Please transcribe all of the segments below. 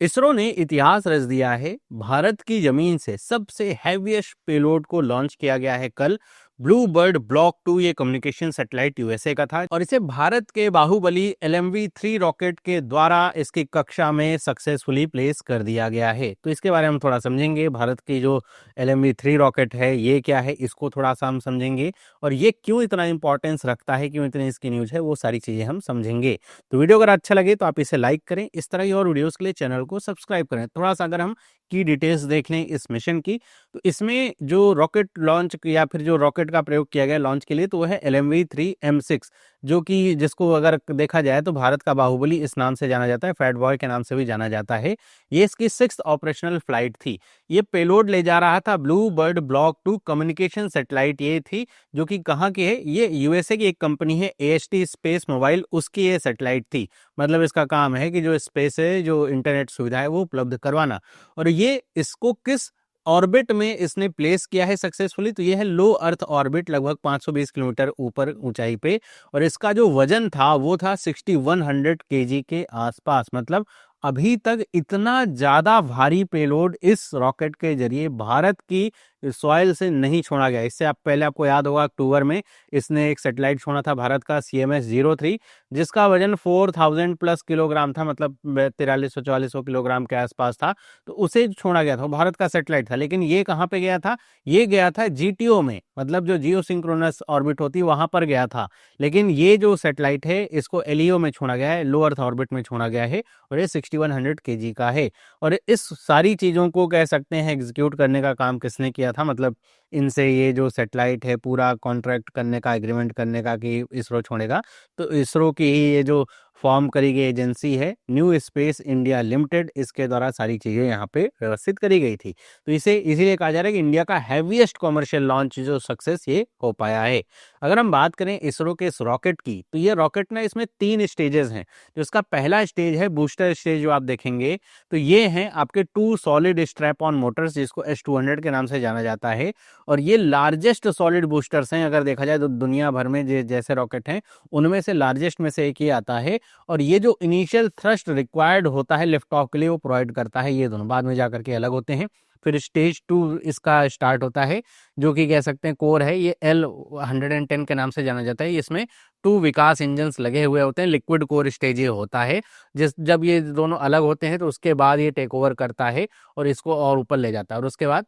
इसरो ने इतिहास रच दिया है। भारत की जमीन से सबसे हैवीएस्ट पेलोड को लॉन्च किया गया है कल। ब्लू बर्ड ब्लॉक 2 ये कम्युनिकेशन सैटेलाइट यूएसए का था और इसे भारत के बाहुबली LMV-3 रॉकेट के द्वारा इसकी कक्षा में सक्सेसफुली प्लेस कर दिया गया है। तो इसके बारे में हम थोड़ा समझेंगे। भारत की जो LMV-3 रॉकेट है ये क्या है, इसको थोड़ा सा हम समझेंगे और ये क्यों इतना इंपॉर्टेंस रखता है, क्यों इतनी इसकी न्यूज है, वो सारी चीजें हम समझेंगे। तो वीडियो अगर अच्छा लगे तो आप इसे लाइक करें। इस तरह की और वीडियोस के लिए चैनल को सब्सक्राइब करें। थोड़ा सा अगर हम की डिटेल्स देख लें इस मिशन की, तो इसमें जो रॉकेट लॉन्च या फिर जो रॉकेट का प्रयोग किया गया लॉन्च के लिए, तो वो है LMV-3 M6, जो कि जिसको अगर देखा जाए तो भारत का बाहुबली इस नाम से जाना जाता है, फैट बॉय के नाम से भी जाना जाता है। ये इसकी 6th ऑपरेशनल फ्लाइट थी। ये पेलोड ले जा रहा था blue bird block 2 communication satellite ये थी, जो कि कहाँ की है, ये यूएसए की एक कंपनी है AST स्पेस मोबाइल, उसकी ये सैटेलाइट थी। मतलब इसका काम है कि जो स्पेस है, जो इंटरनेट सुविधा है वो उपलब्ध करवाना। और ये इसको किस ऑर्बिट में इसने प्लेस किया है सक्सेसफुली, तो ये है लो अर्थ ऑर्बिट, लगभग 520 किलोमीटर ऊपर ऊंचाई पे। और इसका जो वजन था वो था 6100 केजी के आसपास। मतलब अभी तक इतना ज्यादा भारी पेलोड इस रॉकेट के जरिए भारत की सॉइल से नहीं छोड़ा गया। इससे आप पहले आपको याद होगा अक्टूबर में इसने एक सैटेलाइट छोड़ा था भारत का CMS-03, जिसका वजन 4000 प्लस किलोग्राम था, मतलब 4300-4400 किलोग्राम के आसपास था। तो उसे छोड़ा गया था, भारत का सैटेलाइट था। लेकिन ये कहाँ पे गया था, ये गया था GTO में, मतलब जो जियो सिंक्रोनस ऑर्बिट होती है वहां पर गया था। लेकिन ये जो सैटेलाइट है इसको LEO में छोड़ा गया है, लो अर्थ ऑर्बिट में छोड़ा गया है, और ये 6100 केजी का है। और इस सारी चीजों को कह सकते हैं एग्जीक्यूट करने का काम किसने किया था, मतलब इनसे ये जो सैटेलाइट है पूरा कॉन्ट्रैक्ट करने का, एग्रीमेंट करने का कि इसरो छोड़ेगा, तो इसरो की ही ये जो फॉर्म करी गई एजेंसी है न्यू स्पेस इंडिया लिमिटेड, इसके द्वारा सारी चीजें यहाँ पे व्यवस्थित करी गई थी। तो इसे इसीलिए कहा जा रहा है कि इंडिया का हैवीएस्ट कॉमर्शियल लॉन्च जो सक्सेस ये हो पाया है। अगर हम बात करें इसरो के इस रॉकेट की, तो ये रॉकेट ना, इसमें 3 स्टेजेस हैं। जो इसका पहला स्टेज है, बूस्टर स्टेज, जो आप देखेंगे तो ये हैं आपके 2 सॉलिड स्ट्रैप ऑन मोटर्स, जिसको S-200 के नाम से जाना जाता है। और ये लार्जेस्ट सॉलिड बूस्टर्स हैं, अगर देखा जाए तो दुनिया भर में जैसे रॉकेट हैं उनमें से लार्जेस्ट में से एक ही आता है। और ये जो इनिशियल थ्रस्ट रिक्वायर्ड होता है लिफ्ट ऑफ के लिए वो प्रोवाइड करता है। ये दोनों बाद में जाकर के अलग होते हैं। फिर स्टेज 2 इसका स्टार्ट होता है, जो कि कह सकते हैं कोर है, ये L-110 के नाम से जाना जाता है। इसमें 2 विकास इंजन्स लगे हुए होते हैं, लिक्विड कोर स्टेज ये होता है। जब ये दोनों अलग होते हैं तो उसके बाद ये टेक ओवर करता है और इसको और ऊपर ले जाता है। और उसके बाद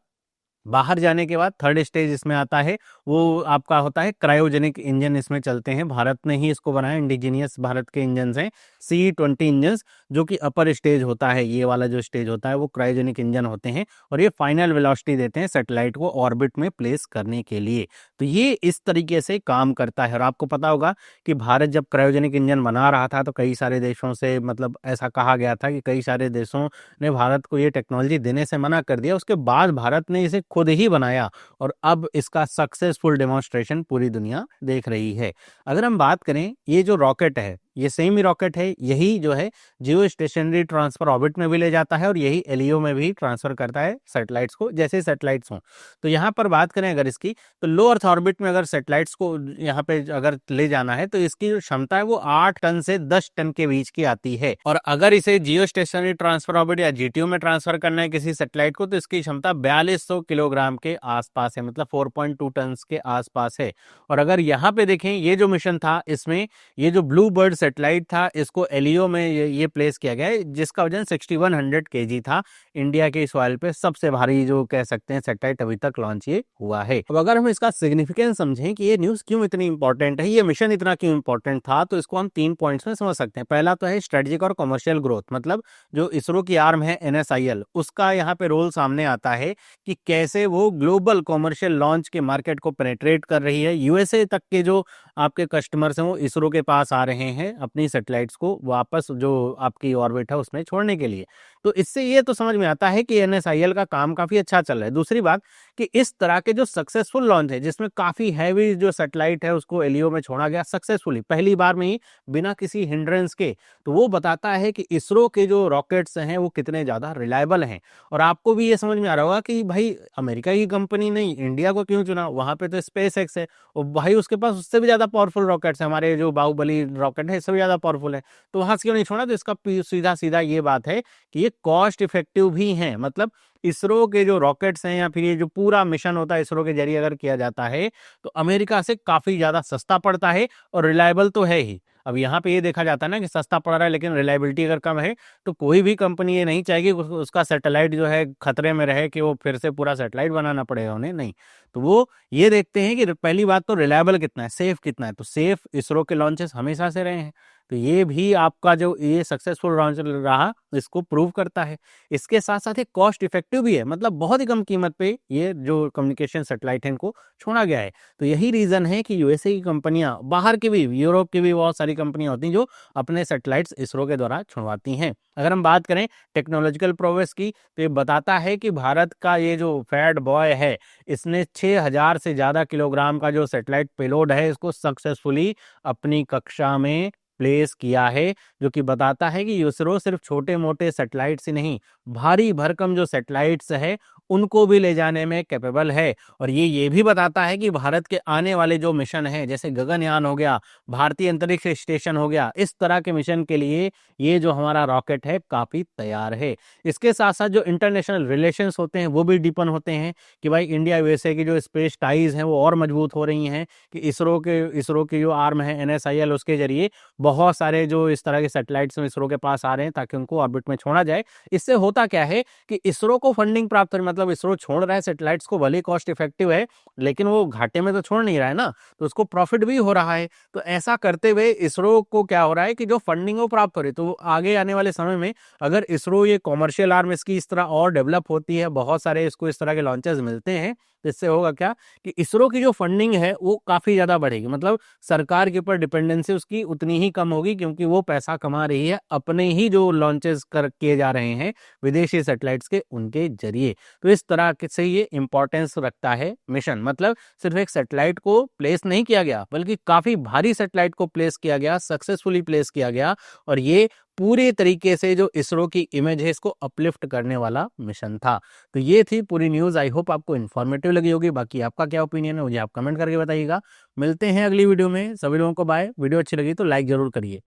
बाहर जाने के बाद थर्ड स्टेज इसमें आता है, वो आपका होता है क्रायोजेनिक इंजन इसमें चलते हैं। भारत ने ही इसको बनाया, इंडिजीनियस भारत के इंजन हैं C-20 इंजन, जो कि अपर स्टेज होता है। ये वाला जो स्टेज होता है वो क्रायोजेनिक इंजन होते हैं और ये फाइनल वेलोसिटी देते हैं सैटेलाइट को ऑर्बिट में प्लेस करने के लिए। तो ये इस तरीके से काम करता है। और आपको पता होगा कि भारत जब क्रायोजेनिक इंजन बना रहा था तो कई सारे देशों से, मतलब ऐसा कहा गया था कि कई सारे देशों ने भारत को ये टेक्नोलॉजी देने से मना कर दिया। उसके बाद भारत ने इसे खुद ही बनाया और अब इसका सक्सेसफुल डेमोन्स्ट्रेशन पूरी दुनिया देख रही है। अगर हम बात करें, ये जो रॉकेट है ये सेम ही रॉकेट है, यही जो है जियो स्टेशनरी ट्रांसफर ऑर्बिट में भी ले जाता है और यही LEO में भी ट्रांसफर करता है सैटेलाइट्स को, जैसे सैटेलाइट्स हों। तो यहाँ पर बात करें अगर इसकी, तो लो अर्थ ऑर्बिट में अगर सैटेलाइट्स को यहाँ पे अगर ले जाना है तो इसकी जो क्षमता है वो 8 टन से 10 टन के बीच की आती है। और अगर इसे जियो स्टेशनरी ट्रांसफर ऑर्बिट या GTO में ट्रांसफर करना है किसी सैटेलाइट को, तो इसकी क्षमता 4200 किलोग्राम के आसपास है, मतलब 4.2 टन के आसपास है। और अगर यहाँ पे देखें, ये जो मिशन था इसमें ये जो ब्लू बर्ड सैटेलाइट था इसको LEO में ये प्लेस किया गया है, जिसका वजन 6100 केजी था। इंडिया के सॉइल पे सबसे भारी जो कह सकते हैं सैटेलाइट अभी तक लॉन्च ये हुआ है। अब अगर हम इसका सिग्निफिकेंस समझें कि ये न्यूज क्यों इतनी इंपॉर्टेंट है, ये मिशन इतना क्यों इंपॉर्टेंट था, तो इसको हम 3 पॉइंट्स में समझ सकते हैं। पहला तो है स्ट्रेटेजिक और कमर्शियल ग्रोथ, मतलब जो इसरो की आर्म है NSIL, उसका यहाँ पे रोल सामने आता है कि कैसे वो ग्लोबल कमर्शियल लॉन्च के मार्केट को पेनिट्रेट कर रही है। USA तक के जो आपके कस्टमर्स हैं वो इसरो के पास आ रहे हैं अपनी सैटेलाइट्स को वापस जो आपकी ऑर्बिट है उसमें छोड़ने के लिए। तो इससे ये तो समझ में आता है कि NSIL का काम काफी अच्छा चल रहा है। दूसरी बात कि इस तरह के जो सक्सेसफुल लॉन्च है, जिसमें काफी हैवी जो सैटेलाइट है उसको LEO में छोड़ा गया सक्सेसफुली पहली बार में ही बिना किसी हिंड्रेंस के, तो वो बताता है कि इसरो के जो रॉकेट्स हैं वो कितने ज्यादा रिलायबल हैं। और आपको भी ये समझ में आ रहा होगा कि भाई अमेरिका की कंपनी नहीं, इंडिया को क्यों चुना, वहां पे तो SpaceX है और भाई उसके पास उससे भी ज्यादा पावरफुल रॉकेट्स है। हमारे जो बाहुबली रॉकेट है है, सबसे ज्यादा पावरफुल है, तो वहां से क्यों नहीं छोड़ा? तो इसका सीधा सीधा ये बात है कि ये कॉस्ट इफेक्टिव भी हैं। मतलब इसरो के जो रॉकेट्स हैं या फिर ये जो पूरा मिशन होता है इसरो के जरिए अगर किया जाता है तो अमेरिका से काफी ज्यादा सस्ता पड़ता है और रिलायबल तो है ही। अब यहाँ पे ये देखा जाता है ना कि सस्ता पड़ रहा है लेकिन रिलायबिलिटी अगर कम है तो कोई भी कंपनी ये नहीं चाहेगी उसका सैटेलाइट जो है खतरे में रहे कि वो फिर से पूरा सैटेलाइट बनाना पड़ेगा उन्हें, नहीं। तो वो ये देखते हैं कि पहली बात तो रिलायबल कितना है, सेफ कितना है। तो सेफ इसरो के लॉन्चेस हमेशा से रहे हैं, तो ये भी आपका जो ये सक्सेसफुल लॉन्च रहा इसको प्रूव करता है। इसके साथ साथ ये कॉस्ट इफेक्टिव भी है, मतलब बहुत ही कम कीमत पे ये जो कम्युनिकेशन सैटेलाइट है इनको छोड़ा गया है। तो यही रीजन है कि यूएसए की कंपनियां, बाहर की भी, यूरोप की भी बहुत सारी कंपनियां होती हैं जो अपने सैटेलाइट्स इसरो के द्वारा छुड़वाती हैं। अगर हम बात करें टेक्नोलॉजिकल प्रोग्रेस की तो ये बताता है कि भारत का ये जो फैट बॉय है इसने 6000 से ज्यादा किलोग्राम का जो सैटेलाइट पेलोड है इसको सक्सेसफुली अपनी कक्षा में प्लेस किया है, जो कि बताता है कि इसरो सिर्फ छोटे मोटे सैटेलाइट्स ही नहीं, भारी भरकम जो सैटेलाइट्स है उनको भी ले जाने में कैपेबल है। और ये भी बताता है कि भारत के आने वाले जो मिशन है जैसे गगनयान हो गया, भारतीय अंतरिक्ष स्टेशन हो गया, इस तरह के मिशन के लिए ये जो हमारा रॉकेट है काफी तैयार है। इसके साथ साथ जो इंटरनेशनल रिलेशंस होते हैं वो भी डीपन होते हैं कि भाई इंडिया यूएसए की जो स्पेस टाइज हैं वो और मजबूत हो रही हैं कि इसरो की जो आर्म है एनएसआईएल उसके जरिए बहुत सारे जो इस तरह के सैटेलाइट्स इसरो के पास आ रहे हैं ताकि उनको ऑर्बिट में छोड़ा जाए। इससे होता क्या है कि इसरो को फंडिंग प्राप्त हो, मतलब इसरो छोड़ रहा है सैटेलाइट्स को, भले कॉस्ट इफेक्टिव है लेकिन वो घाटे में तो छोड़ नहीं रहा है ना, तो उसको प्रॉफिट भी हो रहा है। तो ऐसा करते हुए इसरो को क्या हो रहा है कि जो फंडिंग वो प्राप्त हो रही है, तो आगे आने वाले समय में अगर इसरो ये कॉमर्शियल आर्म इसकी इस तरह और डेवलप होती है, बहुत सारे इसको इस तरह के लॉन्चेस मिलते हैं, तो इससे होगा क्या कि इसरो की जो फंडिंग है वो काफी ज्यादा बढ़ेगी। मतलब सरकार के ऊपर डिपेंडेंसी उसकी उतनी ही कम होगी क्योंकि वो पैसा कमा रही है अपने ही जो लॉन्चेस कर किए जा रहे हैं विदेशी सैटेलाइट्स के उनके जरिए। तो इस तरह से ये इंपॉर्टेंस रखता है मिशन। मतलब सिर्फ एक सैटेलाइट को प्लेस नहीं किया गया बल्कि काफी भारी सैटेलाइट को प्लेस किया गया, सक्सेसफुली प्लेस किया गया, और ये पूरे तरीके से जो इसरो की इमेज है इसको अपलिफ्ट करने वाला मिशन था। तो ये थी पूरी न्यूज। आई होप आपको इन्फॉर्मेटिव लगी होगी। बाकी आपका क्या ओपिनियन है मुझे आप कमेंट करके बताइएगा। मिलते हैं अगली वीडियो में। सभी लोगों को बाय। वीडियो अच्छी लगी तो लाइक जरूर करिए।